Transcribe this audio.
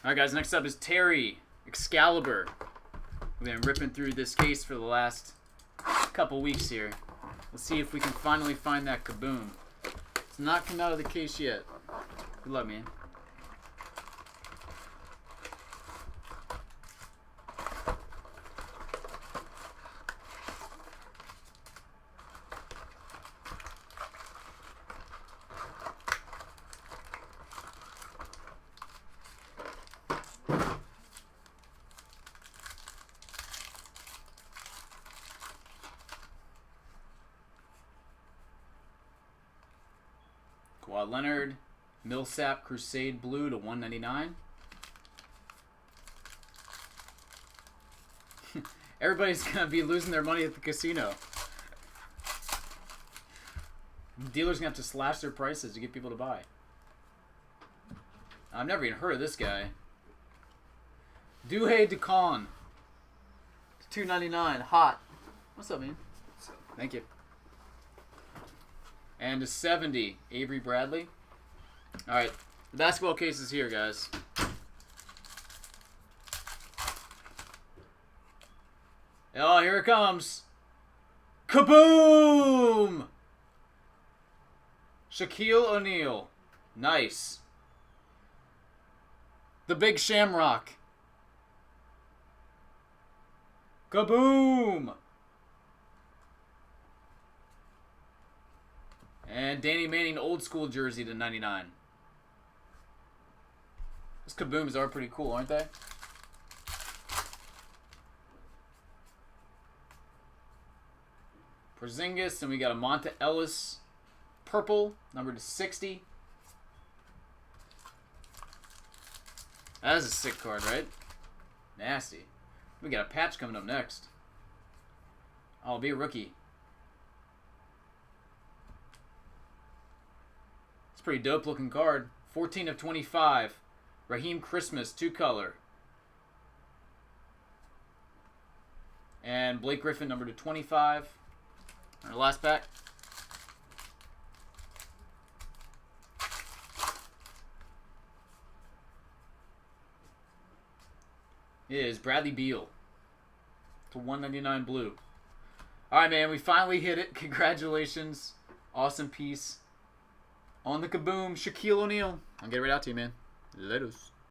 All right, guys. Next up is Terry Excalibur. We've been ripping through this case for the last couple weeks here. Let's see if we can finally find that KABOOM. It's not come out of the case yet. Good luck, man. Kawhi Leonard, Millsap Crusade Blue to 199. Everybody's going to be losing their money at the casino. Dealers going to have to slash their prices to get people to buy. I've never even heard of this guy. Duhei Decon. $2.99. Hot. What's up, man? Thank you. And a 70, Avery Bradley. All right, the basketball case is here, guys. Oh, here it comes. KABOOM! Shaquille O'Neal. Nice. The Big Shamrock. KABOOM! And Danny Manning old school jersey to 99. Those KABOOMs are pretty cool, aren't they? Porzingis, and we got a Monta Ellis purple, numbered to 60. That is a sick card, right? Nasty. We got a patch coming up next. Oh, I'll be a rookie. It's a pretty dope looking card. 14 of 25. Raheem Christmas, 2-color. And Blake Griffin, number to 25. Our last pack. Is Bradley Beal to 199 blue. All right, man, we finally hit it. Congratulations. Awesome piece. On the KABOOM, Shaquille O'Neal. I'll get it right out to you, man. Laters.